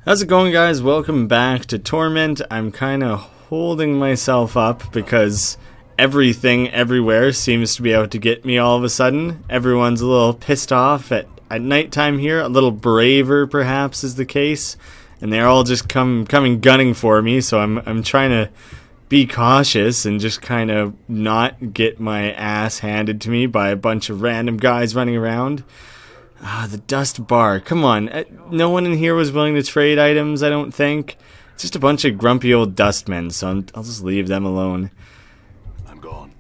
How's it going, guys? Welcome back to Torment. I'm kind of holding myself up because everything everywhere seems to be out to get me all of a sudden. Everyone's a little pissed off at nighttime here, a little braver perhaps is the case, and they're all just coming gunning for me, so I'm trying to be cautious and just kind of not get my ass handed to me by a bunch of random guys running around. The dust bar. Come on. No one in here was willing to trade items, I don't think. It's just a bunch of grumpy old dustmen, so I'll just leave them alone. I'm gone.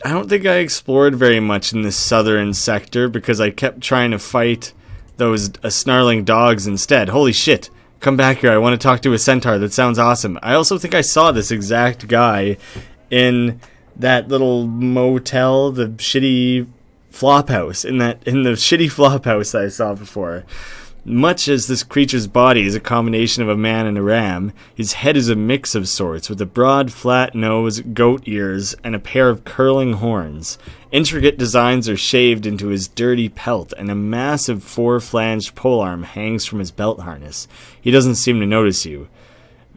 I don't think I explored very much in this southern sector because I kept trying to fight those snarling dogs instead. Holy shit. Come back here. I want to talk to a centaur. That sounds awesome. I also think I saw this exact guy in that little motel, the shitty flophouse, in the shitty flophouse that I saw before. Much as this creature's body is a combination of a man and a ram, his head is a mix of sorts, with a broad, flat nose, goat ears, and a pair of curling horns. Intricate designs are shaved into his dirty pelt, and a massive four-flanged polearm hangs from his belt harness. He doesn't seem to notice you.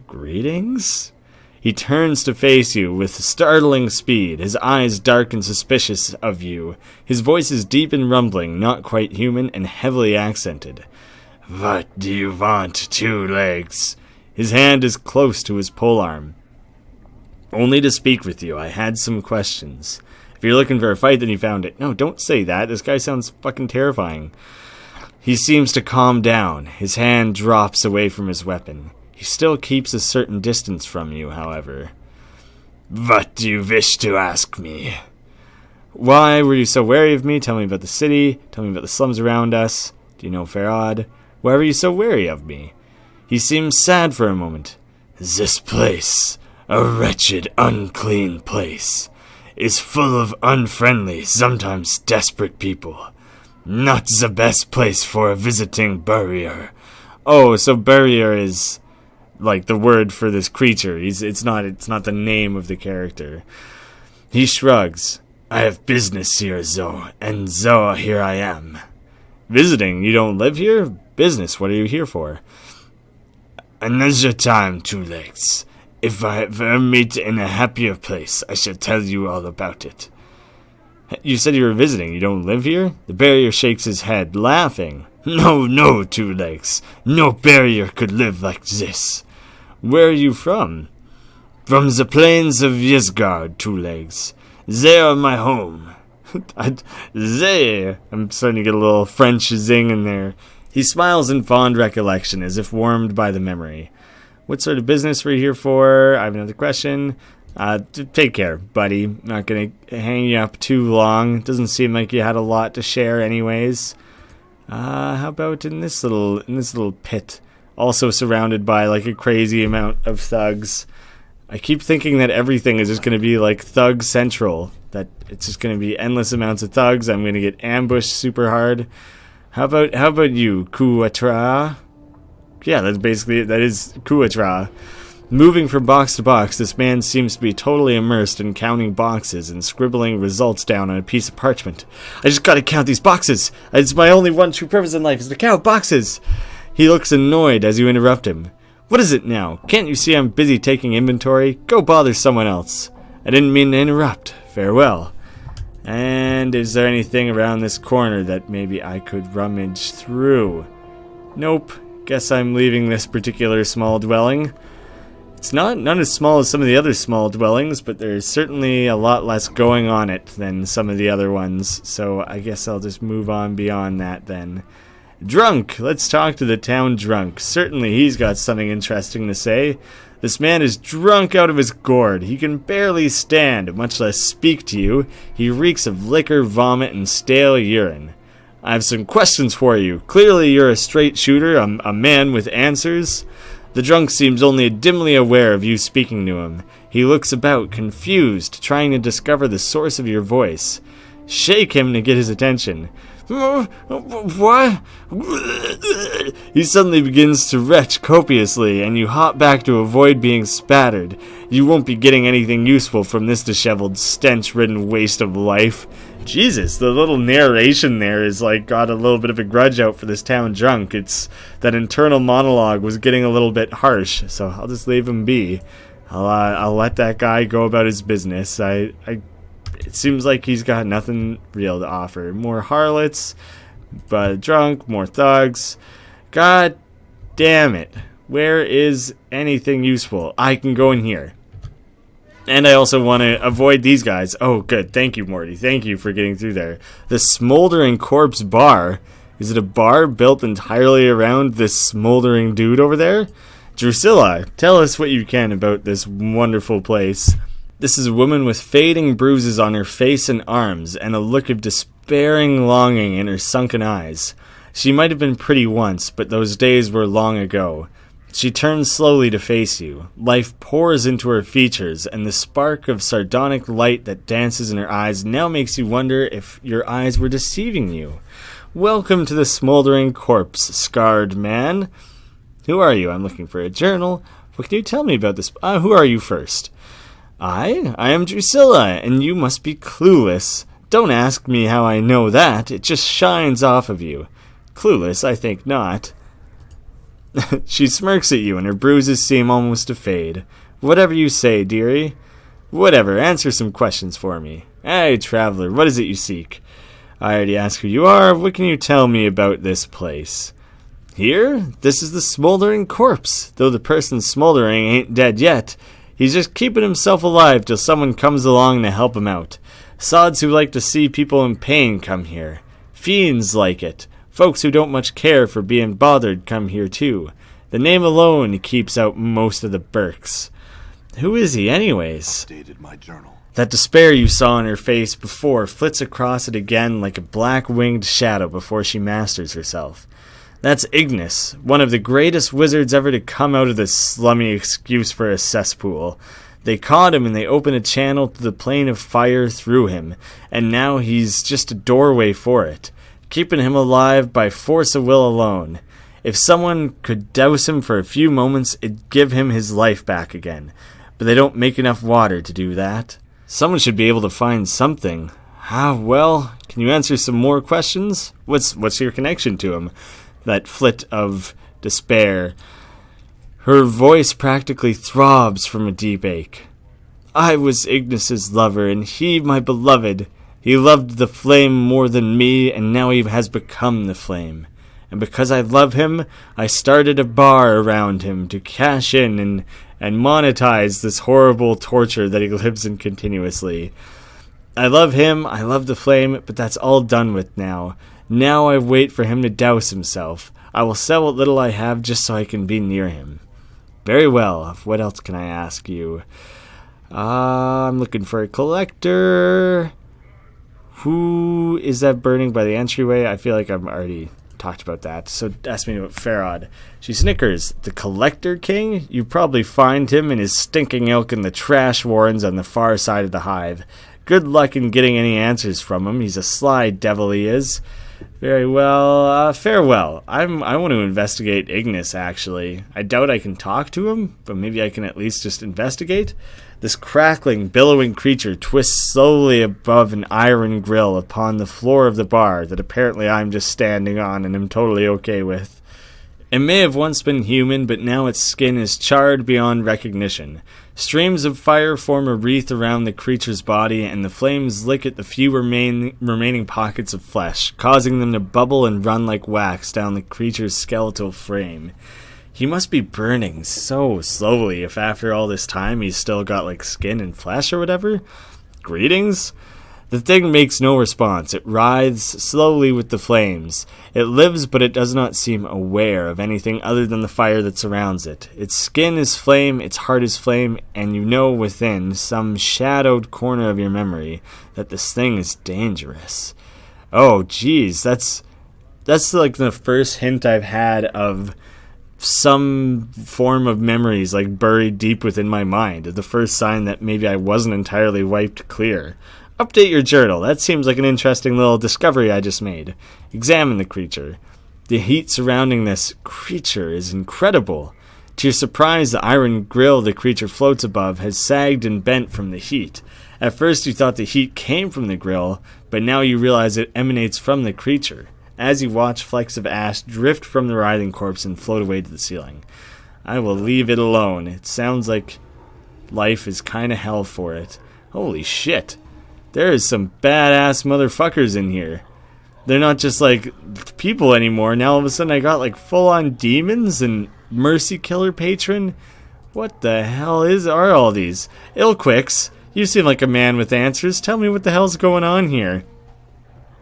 Greetings? He turns to face you with startling speed, his eyes dark and suspicious of you. His voice is deep and rumbling, not quite human, and heavily accented. What do you want, two legs? His hand is close to his polearm. Only to speak with you. I had some questions. If you're looking for a fight, then you found it. No, don't say that. This guy sounds fucking terrifying. He seems to calm down. His hand drops away from his weapon. He still keeps a certain distance from you, however. What do you wish to ask me? Why were you so wary of me? Tell me about the city. Tell me about the slums around us. Do you know Farad? Why were you so wary of me? He seems sad for a moment. This place, a wretched, unclean place, is full of unfriendly, sometimes desperate people. Not the best place for a visiting barrier. Oh, so barrier is like the word for this creature. It's not the name of the character. He shrugs. I have business here, Zo, and Zo, here I am. Visiting? You don't live here? Business, what are you here for? Another time, two legs. If I ever meet in a happier place, I shall tell you all about it. You said you were visiting. You don't live here? The barrier shakes his head, laughing. No, two legs. No barrier could live like this. Where are you from? From the plains of Ysgard, two legs. They are my home. I'm starting to get a little French zing in there. He smiles in fond recollection, as if warmed by the memory. What sort of business were you here for? I have another question. Take care, buddy. Not gonna hang you up too long. Doesn't seem like you had a lot to share anyways. How about in this little pit? Also surrounded by like a crazy amount of thugs. I keep thinking that everything is just gonna be like Thug Central. That it's just gonna be endless amounts of thugs. I'm gonna get ambushed super hard. How about you, Kuatra? Yeah, that's basically it. That is Kuatra. Moving from box to box, this man seems to be totally immersed in counting boxes and scribbling results down on a piece of parchment. I just gotta count these boxes. It's my only one true purpose in life is to count boxes. He looks annoyed as you interrupt him. What is it now? Can't you see I'm busy taking inventory? Go bother someone else. I didn't mean to interrupt. Farewell. And is there anything around this corner that maybe I could rummage through? Nope. Guess I'm leaving this particular small dwelling. It's not as small as some of the other small dwellings, but there's certainly a lot less going on it than some of the other ones, so I guess I'll just move on beyond that then. Drunk! Let's talk to the town drunk. Certainly he's got something interesting to say. This man is drunk out of his gourd. He can barely stand, much less speak to you. He reeks of liquor, vomit, and stale urine. I have some questions for you. Clearly you're a straight shooter, a man with answers. The drunk seems only dimly aware of you speaking to him. He looks about, confused, trying to discover the source of your voice. Shake him to get his attention. What? He suddenly begins to retch copiously, and you hop back to avoid being spattered. You won't be getting anything useful from this disheveled, stench-ridden waste of life. Jesus, the little narration there is like got a little bit of a grudge out for this town drunk. It's that internal monologue was getting a little bit harsh, so I'll just leave him be. I'll let that guy go about his business. It seems like he's got nothing real to offer. More harlots, but drunk, more thugs. God damn it. Where is anything useful? I can go in here. And I also want to avoid these guys. Oh, good. Thank you, Morty. Thank you for getting through there. The Smoldering Corpse Bar. Is it a bar built entirely around this smoldering dude over there? Drusilla, tell us what you can about this wonderful place. This is a woman with fading bruises on her face and arms, and a look of despairing longing in her sunken eyes. She might have been pretty once, but those days were long ago. She turns slowly to face you. Life pours into her features, and the spark of sardonic light that dances in her eyes now makes you wonder if your eyes were deceiving you. Welcome to the Smoldering Corpse, scarred man. Who are you? I'm looking for a journal. What can you tell me about this? Who are you first? I am Drusilla, and you must be clueless. Don't ask me how I know that. It just shines off of you. Clueless? I think not. She smirks at you, and her bruises seem almost to fade. Whatever you say, dearie. Whatever, answer some questions for me. Hey, traveler, what is it you seek? I already asked who you are. What can you tell me about this place? Here? This is the Smoldering Corpse. Though the person smoldering ain't dead yet, he's just keeping himself alive till someone comes along to help him out. Sods who like to see people in pain come here. Fiends like it. Folks who don't much care for being bothered come here too. The name alone keeps out most of the Burks. Who is he anyways? Updated my journal. That despair you saw in her face before flits across it again like a black-winged shadow before she masters herself. That's Ignis, one of the greatest wizards ever to come out of this slummy excuse for a cesspool. They caught him and they opened a channel to the plane of fire through him, and now he's just a doorway for it, keeping him alive by force of will alone. If someone could douse him for a few moments, it'd give him his life back again. But they don't make enough water to do that. Someone should be able to find something. Well, can you answer some more questions? What's your connection to him? That flit of despair. Her voice practically throbs from a deep ache. I was Ignis's lover, and he my beloved. He loved the flame more than me, and now he has become the flame. And because I love him, I started a bar around him to cash in and monetize this horrible torture that he lives in continuously. I love him, I love the flame, but that's all done with now. Now I wait for him to douse himself. I will sell what little I have just so I can be near him. Very well, what else can I ask you? I'm looking for a collector. Who is that burning by the entryway? I feel like I've already talked about that. So ask me about Farad. She snickers. The Collector King? You probably find him and his stinking ilk in the trash warrens on the far side of the hive. Good luck in getting any answers from him. He's a sly devil, he is. Very well. Farewell. I want to investigate Ignis, actually. I doubt I can talk to him, but maybe I can at least just investigate. This crackling, billowing creature twists slowly above an iron grill upon the floor of the bar that apparently I'm just standing on and am totally okay with. It may have once been human, but now its skin is charred beyond recognition. Streams of fire form a wreath around the creature's body, and the flames lick at the few remaining pockets of flesh, causing them to bubble and run like wax down the creature's skeletal frame. He must be burning so slowly if after all this time he's still got like skin and flesh or whatever. Greetings? The thing makes no response. It writhes slowly with the flames. It lives, but it does not seem aware of anything other than the fire that surrounds it. Its skin is flame, its heart is flame, and you know within some shadowed corner of your memory that this thing is dangerous. Oh, geez, that's like the first hint I've had of some form of memories like buried deep within my mind. The first sign that maybe I wasn't entirely wiped clear. Update your journal. That seems like an interesting little discovery I just made. Examine the creature. The heat surrounding this creature is incredible. To your surprise, the iron grill the creature floats above has sagged and bent from the heat. At first you thought the heat came from the grill, but now you realize it emanates from the creature, as you watch flecks of ash drift from the writhing corpse and float away to the ceiling. I will leave it alone. It sounds like life is kinda hell for it. Holy shit. There is some badass motherfuckers in here. They're not just like people anymore. Now all of a sudden I got like full-on demons and mercy killer patron. What the hell are all these? Illquicks, you seem like a man with answers. Tell me what the hell's going on here.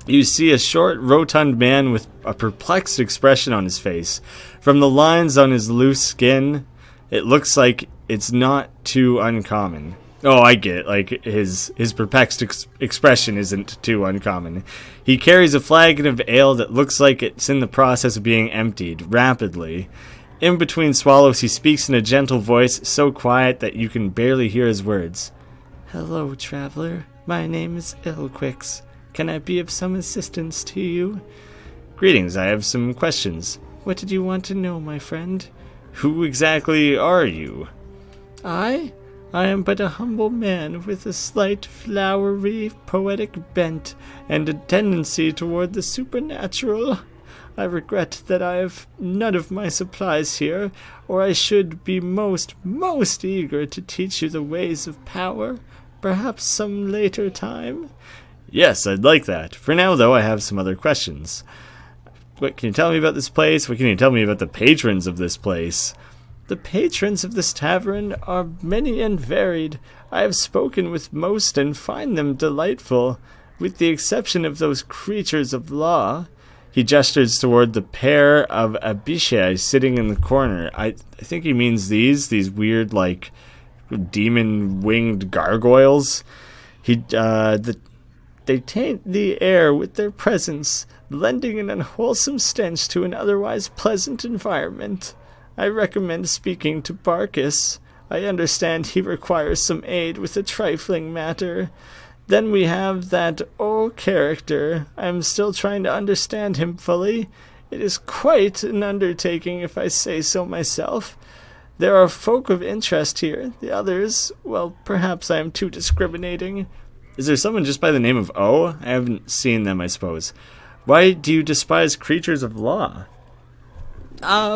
You see a short, rotund man with a perplexed expression on his face. From the lines on his loose skin, it looks like it's not too uncommon. Oh, I get it. Like, his perplexed expression isn't too uncommon. He carries a flagon of ale that looks like it's in the process of being emptied, rapidly. In between swallows, he speaks in a gentle voice, so quiet that you can barely hear his words. Hello, traveler. My name is Illquicks. Can I be of some assistance to you? Greetings, I have some questions. What did you want to know, my friend? Who exactly are you? I am but a humble man with a slight flowery, poetic bent and a tendency toward the supernatural. I regret that I have none of my supplies here, or I should be most eager to teach you the ways of power, perhaps some later time. Yes, I'd like that. For now, though, I have some other questions. What can you tell me about this place? What can you tell me about the patrons of this place? The patrons of this tavern are many and varied. I have spoken with most and find them delightful, with the exception of those creatures of law. He gestures toward the pair of abishai sitting in the corner. I think he means these weird, like, demon-winged gargoyles. They taint the air with their presence, lending an unwholesome stench to an otherwise pleasant environment. I recommend speaking to Barkus. I understand he requires some aid with a trifling matter. Then we have that old character. I am still trying to understand him fully. It is quite an undertaking, if I say so myself. There are folk of interest here. The others, well, perhaps I am too discriminating. Is there someone just by the name of O? I haven't seen them, I suppose. Why do you despise creatures of law?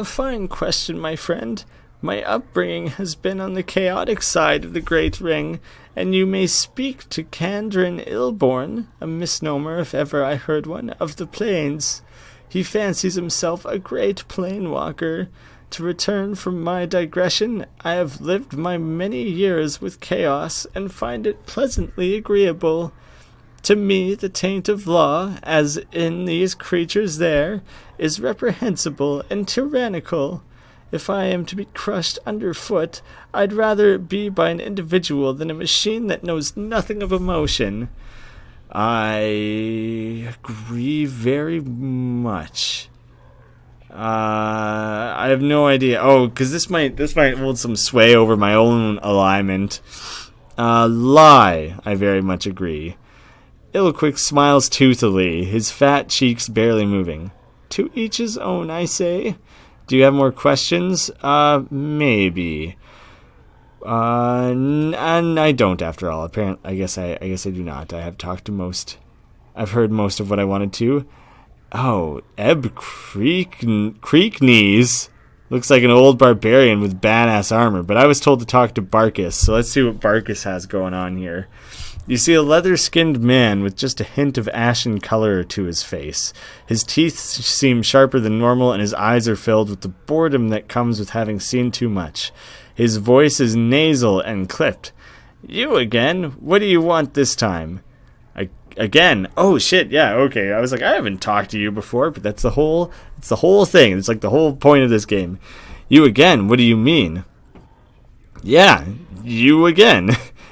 Fine question, my friend. My upbringing has been on the chaotic side of the Great Ring, and you may speak to Candrin Ilborn, a misnomer if ever I heard one, of the plains. He fancies himself a great planewalker. To return from my digression, I have lived my many years with chaos and find it pleasantly agreeable. To me, the taint of law, as in these creatures there, is reprehensible and tyrannical. If I am to be crushed underfoot, I'd rather it be by an individual than a machine that knows nothing of emotion. I agree very much. I have no idea. Oh, because this might hold some sway over my own alignment. Lie. I very much agree. Illquick smiles toothily, his fat cheeks barely moving. To each his own, I say. Do you have more questions? Maybe. And I don't, after all. Apparently, I guess I do not. I have talked to most. I've heard most of what I wanted to. Oh, Ebb Creek Knees. Looks like an old barbarian with badass armor, but I was told to talk to Barkus, so let's see what Barkus has going on here. You see a leather-skinned man with just a hint of ashen color to his face. His teeth seem sharper than normal, and his eyes are filled with the boredom that comes with having seen too much. His voice is nasal and clipped. You again? What do you want this time? Again? Oh shit, yeah, okay. I was like, I haven't talked to you before, but it's the whole thing. It's like the whole point of this game. You again? What do you mean? Yeah, you again.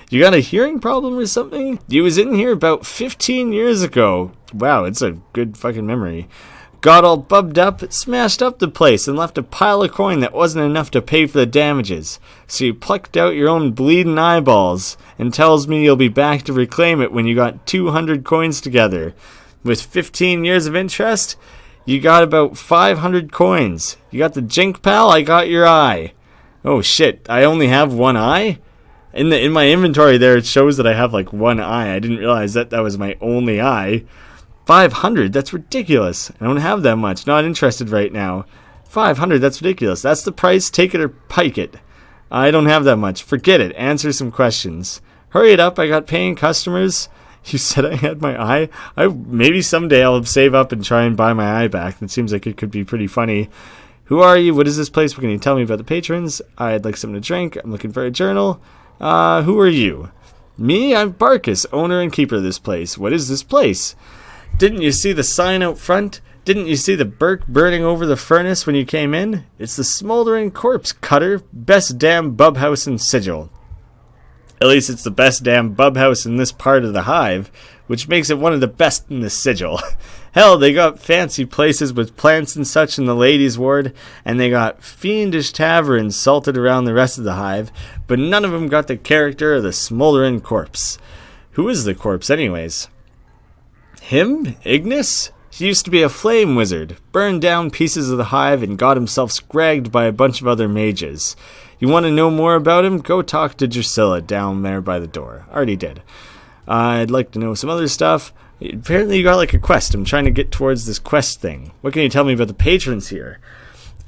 You got a hearing problem or something? You was in here about 15 years ago. Wow, it's a good fucking memory. Got all bubbed up, smashed up the place, and left a pile of coin that wasn't enough to pay for the damages. So you plucked out your own bleeding eyeballs, and tells me you'll be back to reclaim it when you got 200 coins together. With 15 years of interest, you got about 500 coins. You got the jink, pal? I got your eye. Oh shit, I only have one eye? In my inventory there, it shows that I have like one eye. I didn't realize that was my only eye. 500, that's ridiculous. I don't have that much. Not interested right now. 500, that's ridiculous. That's the price. Take it or pike it. I don't have that much. Forget it. Answer some questions. Hurry it up. I got paying customers. You said I had my eye? Maybe someday I'll save up and try and buy my eye back. That seems like it could be pretty funny. Who are you? What is this place? What can you tell me about the patrons? I'd like something to drink. I'm looking for a journal. Who are you? Me? I'm Barkus, owner and keeper of this place. What is this place? Didn't you see the sign out front? Didn't you see the Burke burning over the furnace when you came in? It's the smoldering corpse cutter. Best damn bub house in Sigil. At least it's the best damn bub house in this part of the hive, which makes it one of the best in the Sigil. Hell, they got fancy places with plants and such in the ladies' ward, and they got fiendish taverns salted around the rest of the hive, but none of them got the character of the smoldering corpse. Who is the corpse anyways? Him? Ignis? He used to be a flame wizard, burned down pieces of the hive and got himself scragged by a bunch of other mages. You want to know more about him? Go talk to Drusilla down there by the door. Already did. I'd like to know some other stuff. Apparently you got like a quest. I'm trying to get towards this quest thing. What can you tell me about the patrons here?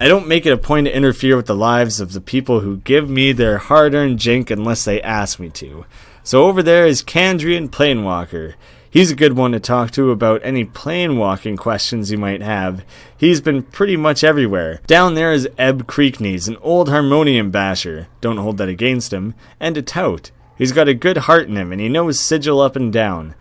I don't make it a point to interfere with the lives of the people who give me their hard-earned jink unless they ask me to. So over there is Kandrian Planewalker. He's a good one to talk to about any plane walking questions you might have. He's been pretty much everywhere. Down there is Ebb Creekneys, an old harmonium basher. Don't hold that against him. And a tout. He's got a good heart in him, and he knows Sigil up and down.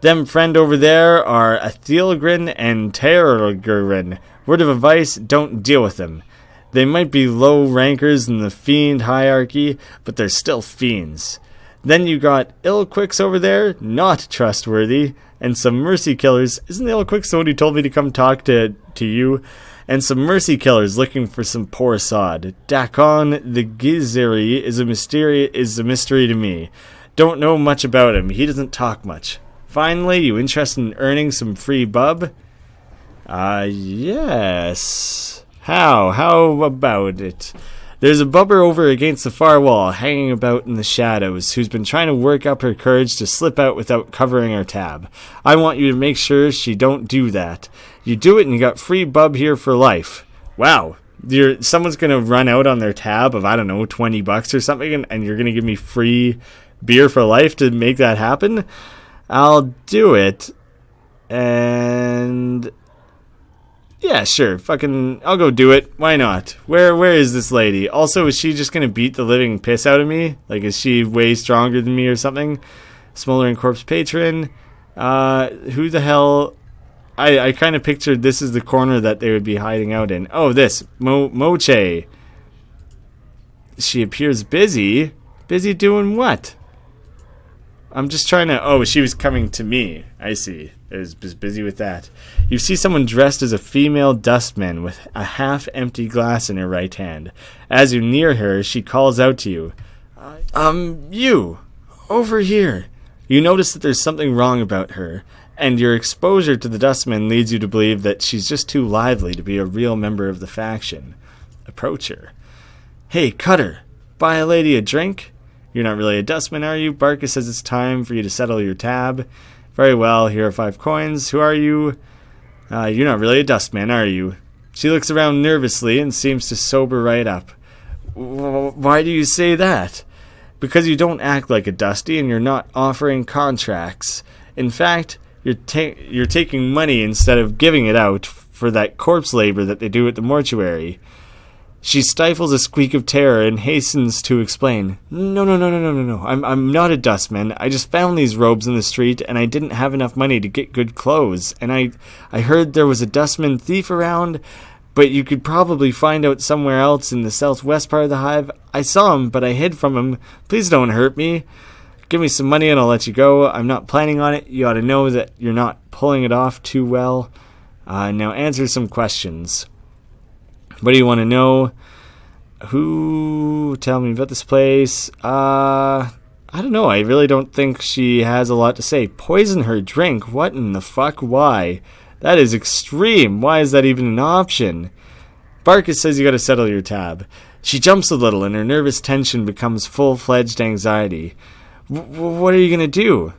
Them friend over there are Athelgrin and Terrorgrin. Word of advice, don't deal with them. They might be low rankers in the fiend hierarchy, but they're still fiends. Then you got Illquicks over there, not trustworthy, and some mercy killers. Isn't Illquicks the one who told me to come talk to you? And some mercy killers looking for some poor sod. Dakon the Gizeri is a mystery to me. Don't know much about him. He doesn't talk much. Finally, you interested in earning some free bub? Yes. How about it? There's a bubber over against the far wall, hanging about in the shadows, who's been trying to work up her courage to slip out without covering her tab. I want you to make sure she don't do that. You do it and you got free bub here for life. Wow. Someone's going to run out on their tab of, I don't know, $20 or something, and you're going to give me free beer for life to make that happen? I'll do it. And yeah, sure. I'll go do it. Why not? Where is this lady? Also, is she just going to beat the living piss out of me? Like, is she way stronger than me or something? Smoldering Corpse Patron. Who the hell? I kind of pictured this is the corner that they would be hiding out in. Oh, this. Moche. She appears busy. Busy doing what? I'm just trying to... Oh, she was coming to me. I see. I was busy with that. You see someone dressed as a female dustman with a half-empty glass in her right hand. As you near her, she calls out to you. You! Over here! You notice that there's something wrong about her, and your exposure to the dustman leads you to believe that she's just too lively to be a real member of the faction. Approach her. Hey, Cutter! Buy a lady a drink? You're not really a dustman, are you? Barkus says it's time for you to settle your tab. Very well, here are 5 coins. Who are you? You're not really a dustman, are you? She looks around nervously and seems to sober right up. Why do you say that? Because you don't act like a dusty and you're not offering contracts. In fact, you're taking money instead of giving it out for that corpse labor that they do at the mortuary. She stifles a squeak of terror and hastens to explain. No. I'm not a dustman. I just found these robes in the street and I didn't have enough money to get good clothes. And I heard there was a dustman thief around, but you could probably find out somewhere else in the southwest part of the hive. I saw him, but I hid from him. Please don't hurt me. Give me some money and I'll let you go. I'm not planning on it. You ought to know that you're not pulling it off too well. Now answer some questions. What do you want to know? Tell me about this place. I don't know. I really don't think she has a lot to say. Poison her drink? What in the fuck? Why? That is extreme. Why is that even an option? Barkus says you gotta settle your tab. She jumps a little, and her nervous tension becomes full-fledged anxiety. What are you going to do?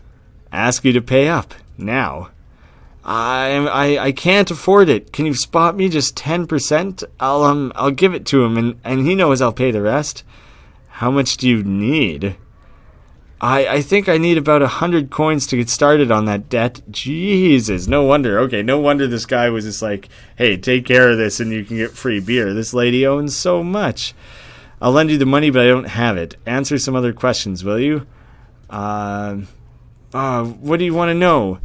Ask you to pay up. Now. I can't afford it. Can you spot me just 10%? I'll give it to him, and he knows I'll pay the rest. How much do you need? I think I need about 100 coins to get started on that debt. Jesus, no wonder. Okay, no wonder this guy was just like, hey, take care of this and you can get free beer. This lady owns so much. I'll lend you the money, but I don't have it. Answer some other questions, will you? What do you want to know?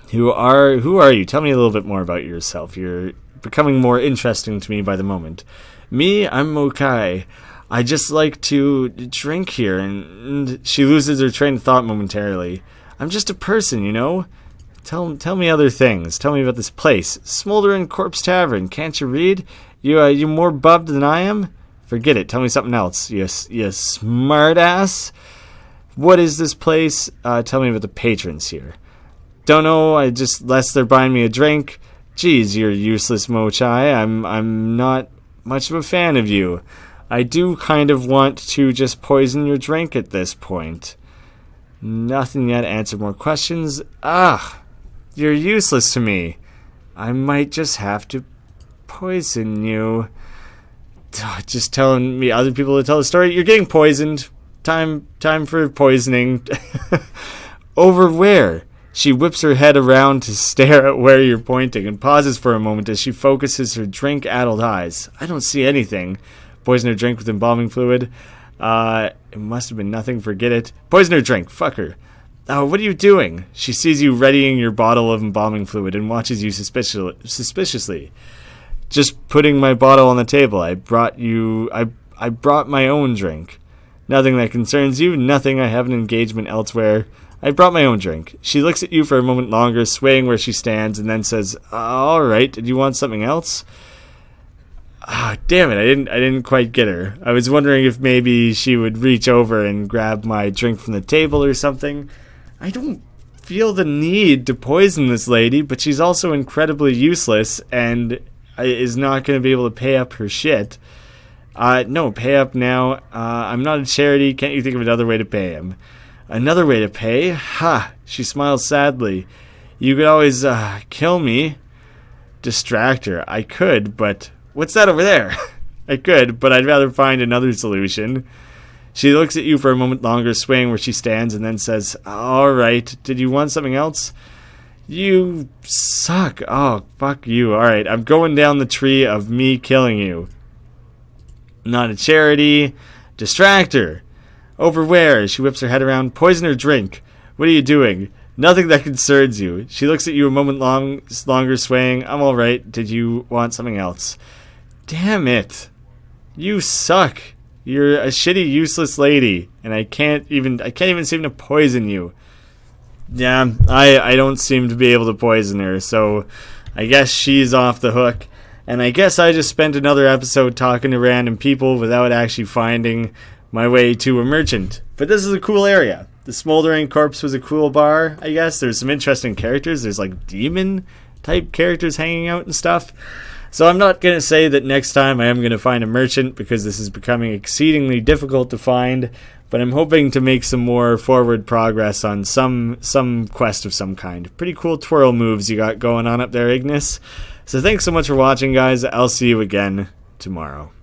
Who are you? Tell me a little bit more about yourself. You're becoming more interesting to me by the moment. Me, I'm Mokai. I just like to drink here, and she loses her train of thought momentarily. I'm just a person, you know? Tell me other things. Tell me about this place. Smoldering Corpse Tavern. Can't you read? You more bubbed than I am? Forget it. Tell me something else. You smart ass. What is this place? Tell me about the patrons here. Don't know. Lest they're buying me a drink. Geez, you're useless, Mochai. I'm not much of a fan of you. I do kind of want to just poison your drink at this point. Nothing yet. Answer more questions. You're useless to me. I might just have to poison you. Just telling me other people to tell the story. You're getting poisoned. Time for poisoning. Over where? She whips her head around to stare at where you're pointing and pauses for a moment as she focuses her drink-addled eyes. I don't see anything. Poison her drink with embalming fluid. It must have been nothing. Forget it. Poison her drink. Fuck her. What are you doing? She sees you readying your bottle of embalming fluid and watches you suspiciously. Just putting my bottle on the table. I brought my own drink. Nothing that concerns you. Nothing. I have an engagement elsewhere. I brought my own drink. She looks at you for a moment longer, swaying where she stands, and then says, all right, did you want something else? Damn it, I didn't quite get her. I was wondering if maybe she would reach over and grab my drink from the table or something. I don't feel the need to poison this lady, but she's also incredibly useless and is not going to be able to pay up her shit. No, pay up now. I'm not a charity. Can't you think of another way to pay him? Another way to pay? Ha! She smiles sadly. You could always kill me. Distract her. I could, but... What's that over there? I could, but I'd rather find another solution. She looks at you for a moment longer, swaying where she stands, and then says, all right, did you want something else? You suck. Oh, fuck you. All right, I'm going down the tree of me killing you. Not a charity. Distract her. Over where? She whips her head around. Poison her drink. What are you doing? Nothing that concerns you. She looks at you a moment longer, swaying. I'm all right. Did you want something else? Damn it. You suck. You're a shitty, useless lady, and I can't even seem to poison you. Yeah, I don't seem to be able to poison her, so I guess she's off the hook. And I guess I just spent another episode talking to random people without actually finding my way to a merchant. But this is a cool area. The Smoldering Corpse was a cool bar, I guess. There's some interesting characters. There's like demon-type characters hanging out and stuff. So I'm not going to say that next time I am going to find a merchant, because this is becoming exceedingly difficult to find. But I'm hoping to make some more forward progress on some quest of some kind. Pretty cool twirl moves you got going on up there, Ignis. So thanks so much for watching, guys. I'll see you again tomorrow.